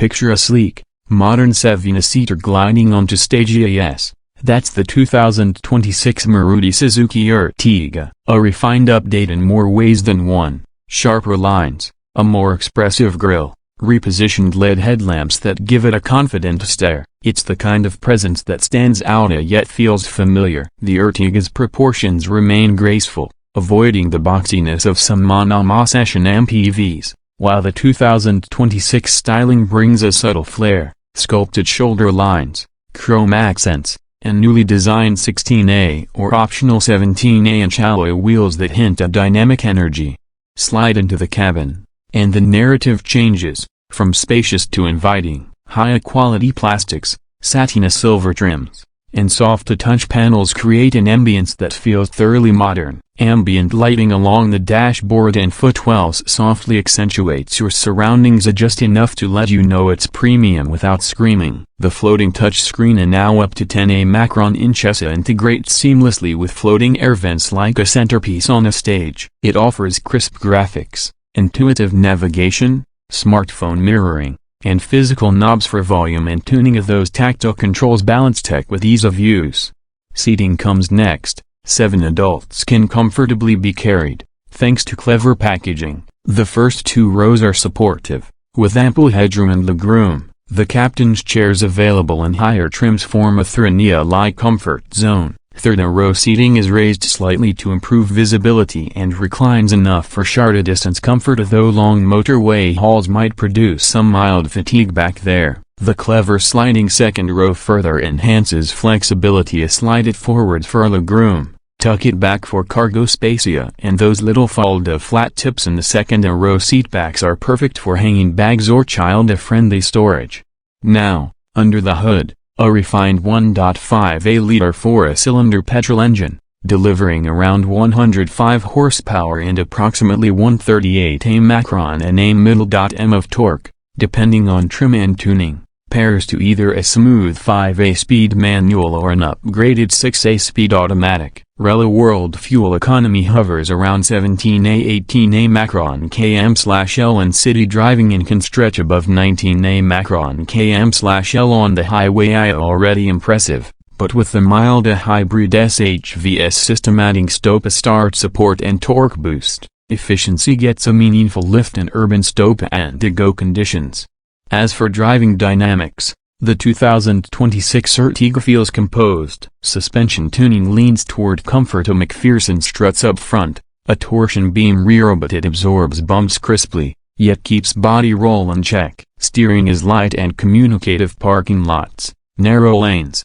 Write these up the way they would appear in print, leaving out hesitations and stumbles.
Picture a sleek, modern 7-seater gliding onto stage. Yes, that's the 2026 Maruti Suzuki Ertiga. A refined update in more ways than one. Sharper lines, a more expressive grille, repositioned LED headlamps that give it a confident stare. It's the kind of presence that stands out yet feels familiar. The Ertiga's proportions remain graceful, avoiding the boxiness of some monosession MPVs, while the 2026 styling brings a subtle flair, sculpted shoulder lines, chrome accents, and newly designed 16A or optional 17-inch alloy wheels that hint at dynamic energy. Slide into the cabin, and the narrative changes, from spacious to inviting. High-quality plastics, satin silver trims, and soft-to-touch panels create an ambience that feels thoroughly modern. Ambient lighting along the dashboard and footwells softly accentuates your surroundings just enough to let you know it's premium without screaming. The floating touchscreen and now up to 10A Macron inches integrates seamlessly with floating air vents like a centerpiece on a stage. It offers crisp graphics, intuitive navigation, smartphone mirroring, and physical knobs for volume and tuning. Of those tactile controls balance tech with ease of use. Seating comes next. 7 adults can comfortably be carried, thanks to clever packaging. The first 2 rows are supportive, with ample headroom and legroom. The captain's chairs available in higher trims form a Thrinia-like comfort zone. Third-row seating is raised slightly to improve visibility and reclines enough for shorter-distance comfort, though long motorway hauls might produce some mild fatigue back there. The clever sliding second row further enhances flexibility. Slide it forward for legroom, tuck it back for cargo space, and those little fold-up flat tips in the second-row seatbacks are perfect for hanging bags or child-friendly storage. Now, under the hood, a refined 1.5-liter 4-cylinder petrol engine, delivering around 105 horsepower and approximately 138 Macron and a of torque, depending on trim and tuning. Pairs to either a smooth 5-speed manual or an upgraded 6-speed automatic. Real-world fuel economy hovers around 17-18 Macron km/L, and city driving in can stretch above 19 Macron km/L on the highway. Already impressive, but with the mild hybrid SHVS system adding stop-start support and torque boost, efficiency gets a meaningful lift in urban stop and go conditions. As for driving dynamics, the 2026 Ertiga feels composed. Suspension tuning leans toward comfort. A McPherson struts up front, a torsion beam rear, but it absorbs bumps crisply, yet keeps body roll in check. Steering is light and communicative. Parking lots, narrow lanes,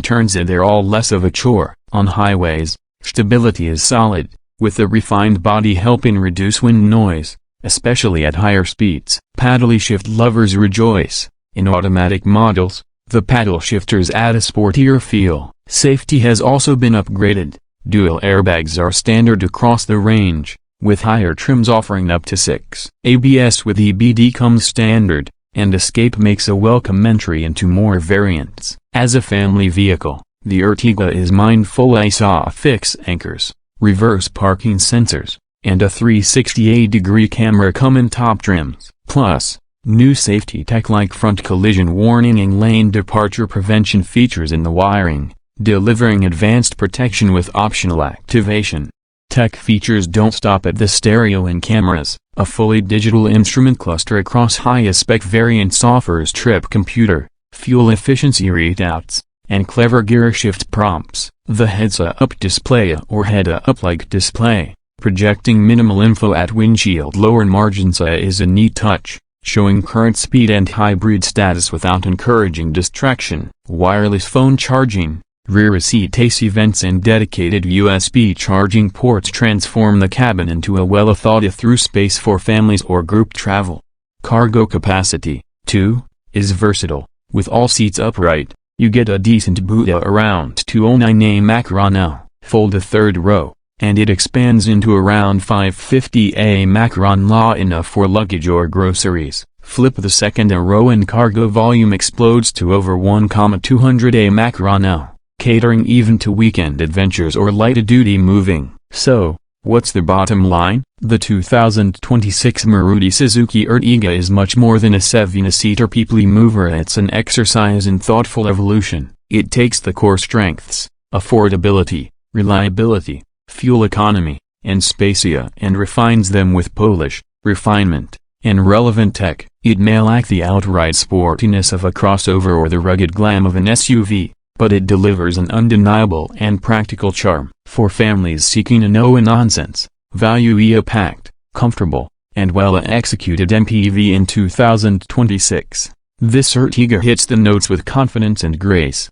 turns, they're all less of a chore. On highways, stability is solid, with the refined body helping reduce wind noise, especially at higher speeds. Paddle shift lovers rejoice. In automatic models, the paddle shifters add a sportier feel. Safety has also been upgraded. Dual airbags are standard across the range, with higher trims offering up to 6. ABS with EBD comes standard, and Escape makes a welcome entry into more variants. As a family vehicle, the Ertiga is mindful. ISOFIX anchors, reverse parking sensors, and a 360-degree camera come in top trims. Plus, new safety tech like front collision warning and lane departure prevention features in the wiring, delivering advanced protection with optional activation. Tech features don't stop at the stereo and cameras. A fully digital instrument cluster across high-spec variants offers trip computer, fuel efficiency readouts, and clever gear shift prompts. The heads-up display or head-up-like display, projecting minimal info at windshield lower margins, is a neat touch, showing current speed and hybrid status without encouraging distraction. Wireless phone charging, rear seat AC vents and dedicated USB charging ports transform the cabin into a well-thought-through space for families or group travel. Cargo capacity, too, is versatile. With all seats upright, you get a decent boot around 209 Macron. Fold the third row, and it expands into around 550 Macron, enough for luggage or groceries. Flip the second row and cargo volume explodes to over 1,200 Macron, catering even to weekend adventures or light-duty moving. So, What's the bottom line? The 2026 Maruti Suzuki Ertiga is much more than a 7-seater people mover. It's an exercise in thoughtful evolution. It takes the core strengths, affordability, reliability, fuel economy, and spacia and refines them with polish, refinement, and relevant tech. It may lack the outright sportiness of a crossover or the rugged glam of an SUV, but it delivers an undeniable and practical charm for families seeking a no-nonsense, value-packed, comfortable, and well-executed MPV in 2026. This Ertiga hits the notes with confidence and grace.